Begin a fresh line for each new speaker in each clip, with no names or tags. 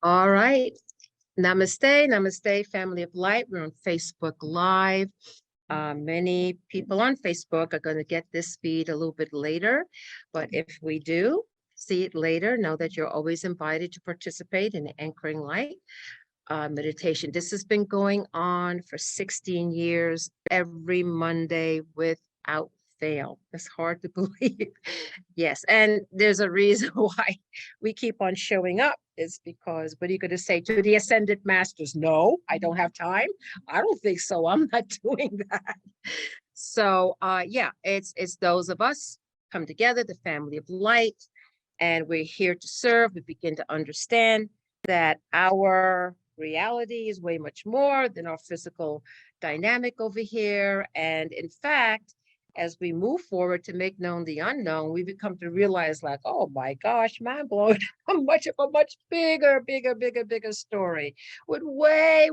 All right. Namaste, namaste, family of light. We're on Facebook Live. Many people on Facebook are going to get this feed a little bit later, but if we do see it later, know that you're always invited to participate in the Anchoring Light meditation. This has been going on for 16 years, every Monday without fail. It's hard to believe. Yes, and there's a reason why we keep on showing up is because what are you going to say to the ascended masters? No, I don't have time. I don't think so. I'm not doing that. So yeah, it's those of us come together, the family of light, and we're here to serve. We begin to understand that our reality is way much more than our physical dynamic over here. And in fact, as we move forward to make known the unknown, we become to realize like, oh my gosh, mind blowing, how much of a much bigger story with way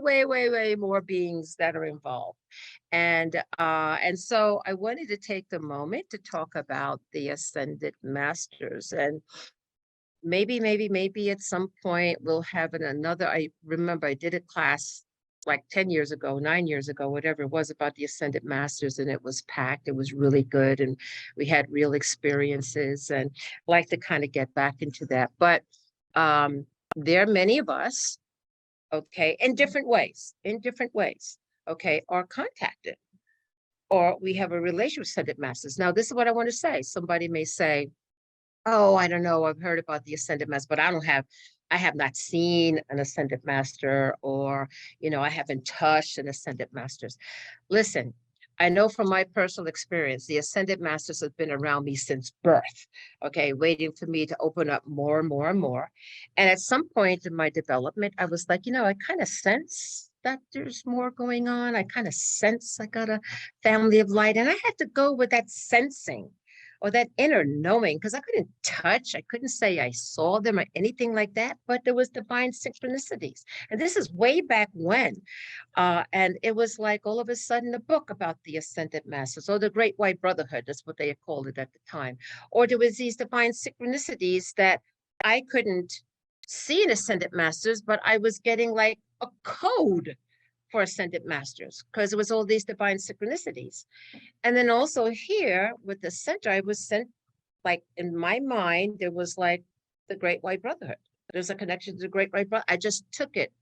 more beings that are involved. And so I wanted to take the moment to talk about the ascended masters. And maybe at some point we'll have another. I remember I did a class like 10 years ago, 9 years ago, whatever it was, about the ascended masters, and it was packed. It was really good, and we had real experiences, and I'd like to kind of get back into that. But there are many of us, okay, in different ways, okay, are contacted, or we have a relationship with ascended masters. Now, this is what I want to say. Somebody may say, oh, I don't know, I've heard about the ascended master, but I have not seen an ascended master, or, I haven't touched an ascended masters. Listen, I know from my personal experience, the ascended masters have been around me since birth, okay, waiting for me to open up more and more and more. And at some point in my development, I was like, I kind of sense that there's more going on. I kind of sense I got a family of light, and I had to go with that sensing or that inner knowing, because I couldn't touch, I couldn't say I saw them or anything like that, but there was divine synchronicities. And this is way back when. And it was like all of a sudden a book about the ascended masters, or the Great White Brotherhood, that's what they called it at the time. Or there was these divine synchronicities that I couldn't see in ascended masters, but I was getting like a code for ascended masters, because it was all these divine synchronicities. And then also here with the center, I was sent, like in my mind, there was like the Great White Brotherhood. There's a connection to the Great White Brotherhood. I just took it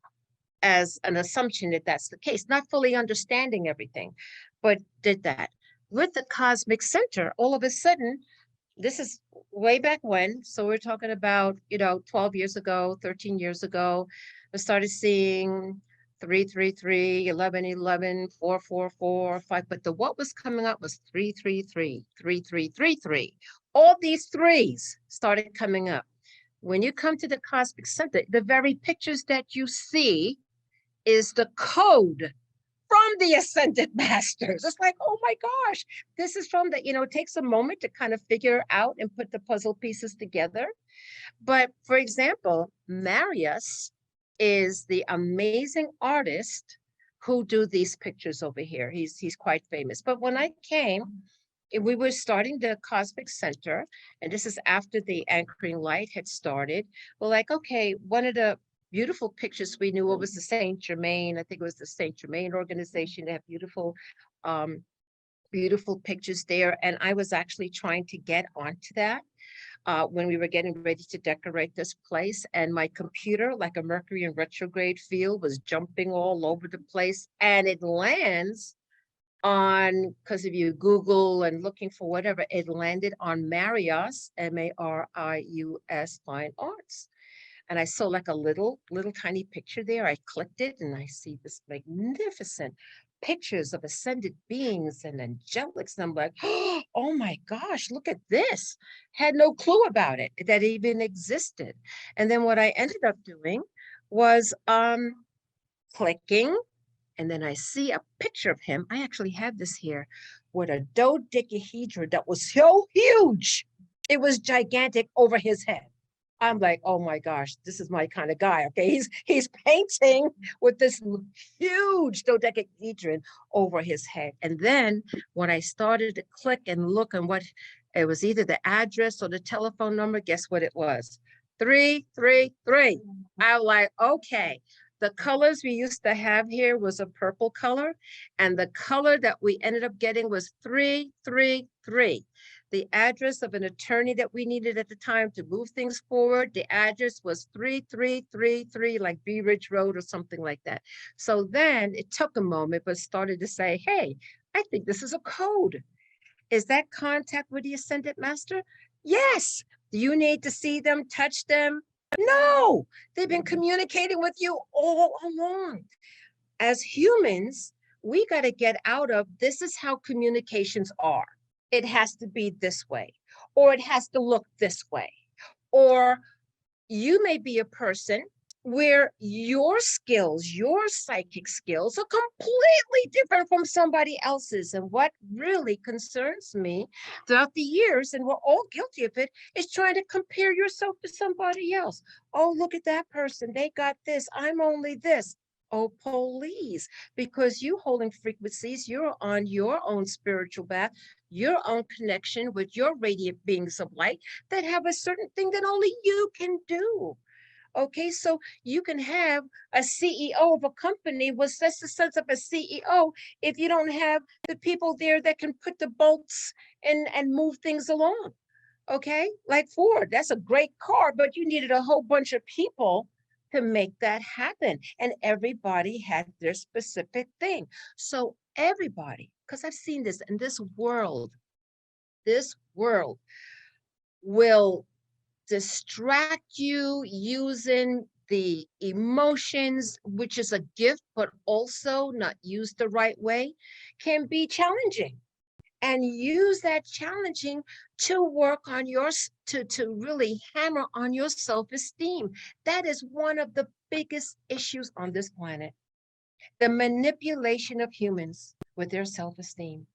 as an assumption that that's the case, not fully understanding everything, but did that. With the cosmic center, all of a sudden, this is way back when. So we're talking about, 12 years ago, 13 years ago, I started seeing 333, 1111, 444, 5. But what was coming up was 333, 3333. All these threes started coming up. When you come to the cosmic center, the very pictures that you see is the code from the ascended masters. It's like, oh my gosh, this is from the, it takes a moment to kind of figure out and put the puzzle pieces together. But for example, Marius is the amazing artist who do these pictures over here. He's quite famous. But when I came, we were starting the Cosmic Center, and this is after the Anchoring Light had started. We're like, okay, one of the beautiful pictures we knew was the Saint Germain. I think it was the Saint Germain organization. They have beautiful pictures there. And I was actually trying to get onto that when we were getting ready to decorate this place. And my computer, like a Mercury in retrograde field, was jumping all over the place. And it lands on, because if you Google and looking for whatever, it landed on Marius, Marius Fine Arts. And I saw like a little tiny picture there. I clicked it and I see this magnificent pictures of ascended beings and angelics. And I'm like, oh my gosh, look at this. Had no clue about it, that even existed. And then what I ended up doing was clicking, and then I see a picture of him. I actually have this here with a dodecahedron that was so huge. It was gigantic over his head. I'm like, oh my gosh, this is my kind of guy. Okay, he's painting with this huge dodecahedron over his head. And then when I started to click and look, and what it was, either the address or the telephone number, guess what it was? 333. I'm like, okay. The colors we used to have here was a purple color, and the color that we ended up getting was 333. The address of an attorney that we needed at the time to move things forward, the address was 3333, like Bee Ridge Road or something like that. So then it took a moment, but started to say, hey, I think this is a code. Is that contact with the Ascended Master? Yes. Do you need to see them, touch them? No. They've been communicating with you all along. As humans, we got to get out of this is how communications are. It has to be this way, or it has to look this way, or you may be a person where your skills, your psychic skills are completely different from somebody else's. And what really concerns me throughout the years, and we're all guilty of it, is trying to compare yourself to somebody else. Oh, look at that person. They got this. I'm only this. Oh, please, because you holding frequencies, you're on your own spiritual path, your own connection with your radiant beings of light that have a certain thing that only you can do. Okay, so you can have a CEO of a company. What's that's the sense of a CEO if you don't have the people there that can put the bolts and move things along? Okay, like Ford, that's a great car, but you needed a whole bunch of people to make that happen, and everybody had their specific thing. So everybody, because I've seen this in this world will distract you using the emotions, which is a gift, but also not used the right way, can be challenging. And use that challenging to work on to really hammer on your self-esteem. That is one of the biggest issues on this planet. The manipulation of humans with their self-esteem.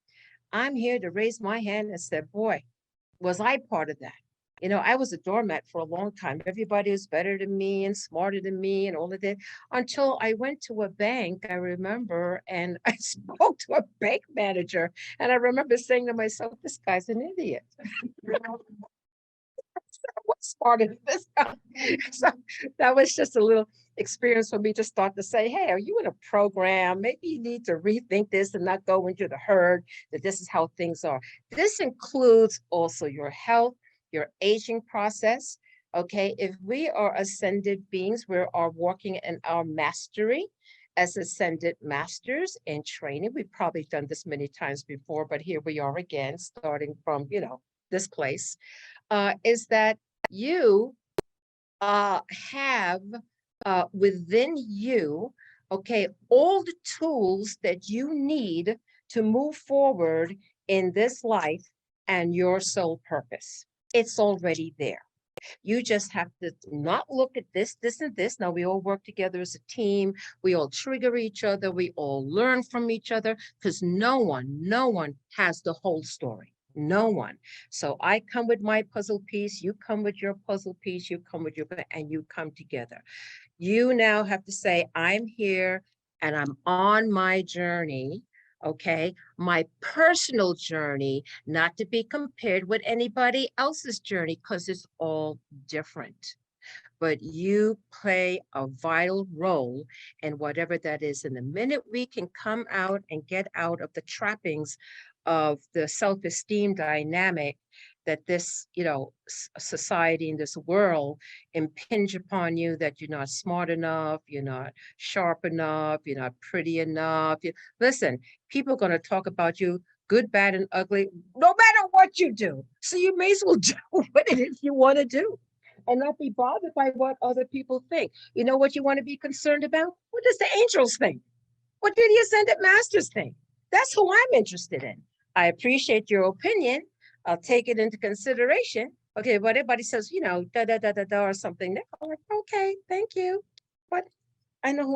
I'm here to raise my hand and say, boy, was I part of that? You know, I was a doormat for a long time. Everybody was better than me and smarter than me and all of that until I went to a bank, I remember, and I spoke to a bank manager. And I remember saying to myself, this guy's an idiot. What's smarter than this guy? So that was just a little experience for me to start to say, hey, are you in a program? Maybe you need to rethink this and not go into the herd that this is how things are. This includes also your health, your aging process. Okay, if we are ascended beings, we are walking in our mastery as ascended masters in training. We've probably done this many times before, but here we are again, starting from, this place, is that you have within you, okay, all the tools that you need to move forward in this life and your soul purpose. It's already there. You just have to not look at this, this, and this. Now, we all work together as a team. We all trigger each other. We all learn from each other because no one has the whole story. No one. So I come with my puzzle piece. You come with your puzzle piece. You come with your, and you come together. You now have to say, I'm here and I'm on my journey. Okay, my personal journey, not to be compared with anybody else's journey because it's all different. But you play a vital role in whatever that is. And the minute we can come out and get out of the trappings of the self-esteem dynamic that this, society in this world impinge upon you, that you're not smart enough, you're not sharp enough, you're not pretty enough. Listen, people are going to talk about you good, bad, and ugly, no matter what you do. So you may as well do what it is you want to do and not be bothered by what other people think. You know what you want to be concerned about? What does the angels think? What do the ascended masters think? That's who I'm interested in. I appreciate your opinion. I'll take it into consideration. Okay, but everybody says, da da da da da or something. I'm like, okay, thank you. But I know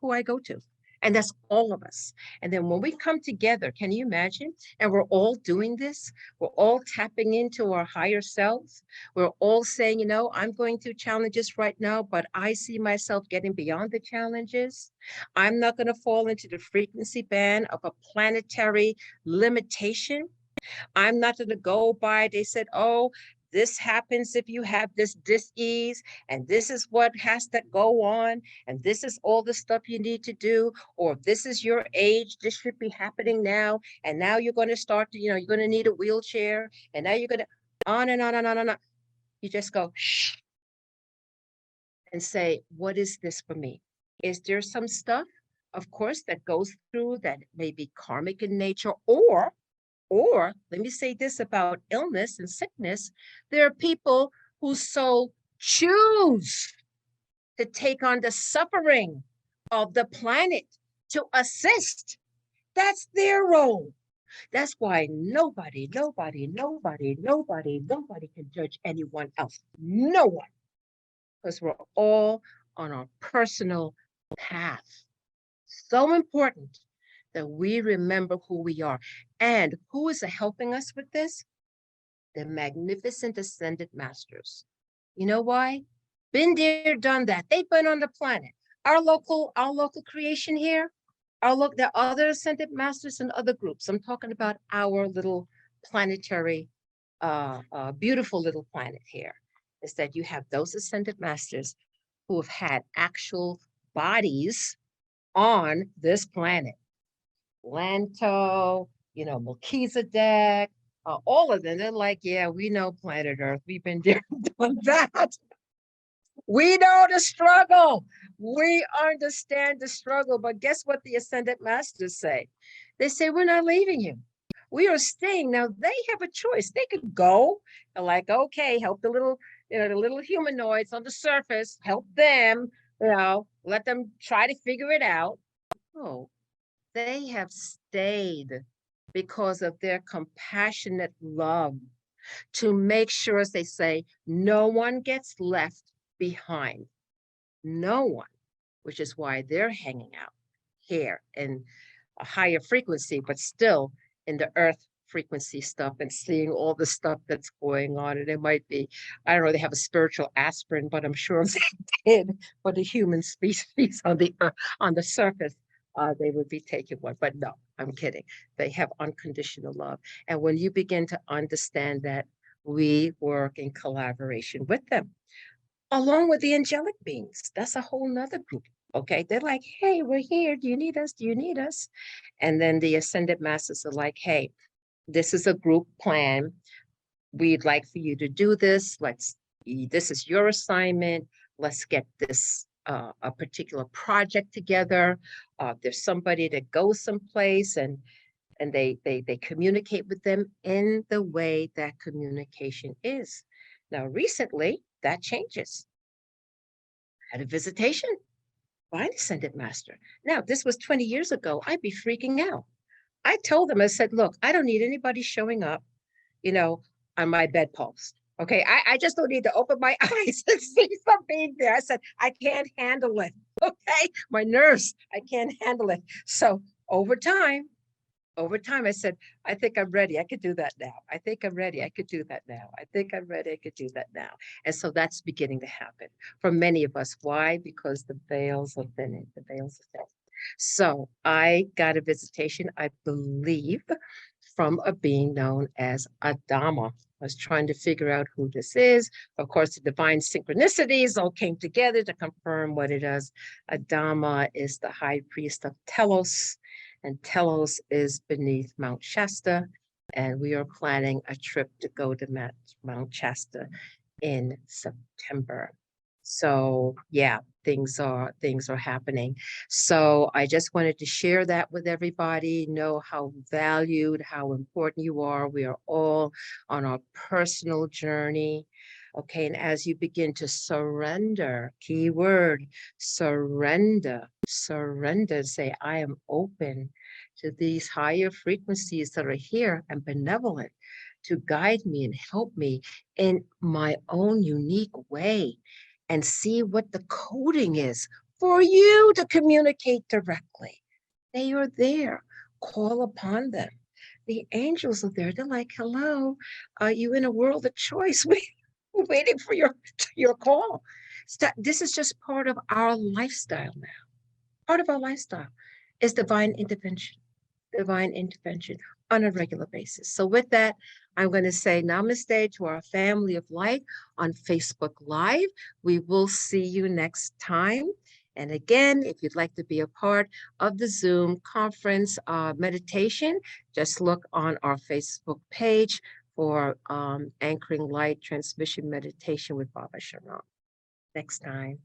who I go to. And that's all of us. And then when we come together, can you imagine? And we're all doing this. We're all tapping into our higher selves. We're all saying, I'm going through challenges right now, but I see myself getting beyond the challenges. I'm not going to fall into the frequency band of a planetary limitation. I'm not going to go by, they said, oh, this happens if you have this dis-ease, and this is what has to go on, and this is all the stuff you need to do, or if this is your age, this should be happening now, and now you're going to start to, you're going to need a wheelchair, and now you're going to on and on and on and on. You just go, shh, and say, what is this for me? Is there some stuff, of course, that goes through that may be karmic in nature, or let me say this about illness and sickness, there are people who so choose to take on the suffering of the planet to assist. That's their role. That's why nobody can judge anyone else. No one. Because we're all on our personal path. So important that we remember who we are. And who is helping us with this? The magnificent ascended masters. You know why? Been there, done that. They've been on the planet. Our local creation here, there are other ascended masters and other groups. I'm talking about our little planetary, beautiful little planet here. Is that you have those ascended masters who have had actual bodies on this planet. Lanto, Melchizedek, all of them. They're like, yeah, we know planet Earth. We've been there, done that. We know the struggle. We understand the struggle. But guess what the ascended masters say? They say, we're not leaving you. We are staying. Now they have a choice. They could go and like, okay, help the little humanoids on the surface, help them, let them try to figure it out. Oh, they have stayed because of their compassionate love to make sure, as they say, no one gets left behind. No one, which is why they're hanging out here in a higher frequency, but still in the earth frequency stuff and seeing all the stuff that's going on. And it might be, I don't know, they have a spiritual aspirin, but I'm sure they did for the human species on the surface. They would be taking one, but no, I'm kidding. They have unconditional love. And when you begin to understand that, we work in collaboration with them, along with the angelic beings. That's a whole nother group. Okay. They're like, hey, we're here. Do you need us? Do you need us? And then the ascended masters are like, hey, this is a group plan. We'd like for you to do this. This is your assignment. Let's get this a particular project together. There's somebody that goes someplace and they communicate with them in the way that communication is. Now, recently, that changes. I had a visitation by an ascended master. Now, this was 20 years ago. I'd be freaking out. I told them, I said, look, I don't need anybody showing up, on my bedpost. Okay, I just don't need to open my eyes and see something there. I said, I can't handle it. Okay, my nerves, I can't handle it. So over time, I said, I think I'm ready. I could do that now. I think I'm ready. I could do that now. I think I'm ready. I could do that now. And so that's beginning to happen for many of us. Why? Because the veils are thinning. The veils are thinning. So I got a visitation, I believe, from a being known as Adama. I was trying to figure out who this is. Of course, the divine synchronicities all came together to confirm what it is. Adama is the high priest of Telos, and Telos is beneath Mount Shasta. And we are planning a trip to go to Mount Shasta in September. So yeah, things are happening. So I just wanted to share that with everybody, know how valued, how important you are. We are all on our personal journey. Okay, and as you begin to surrender, key word, surrender, say, I am open to these higher frequencies that are here and benevolent to guide me and help me in my own unique way, and see what the coding is for you to communicate directly. They are there. Call upon them. The angels are there. They're like, hello, are you in a world of choice? We're waiting for your call. This is just part of our lifestyle now. Part of our lifestyle is divine intervention. Divine intervention. on a regular basis. So with that, I'm going to say namaste to our family of light on Facebook Live. We will see you next time. And again, if you'd like to be a part of the Zoom conference meditation, just look on our Facebook page for Anchoring Light Transmission Meditation with Baba Sharone. Next time.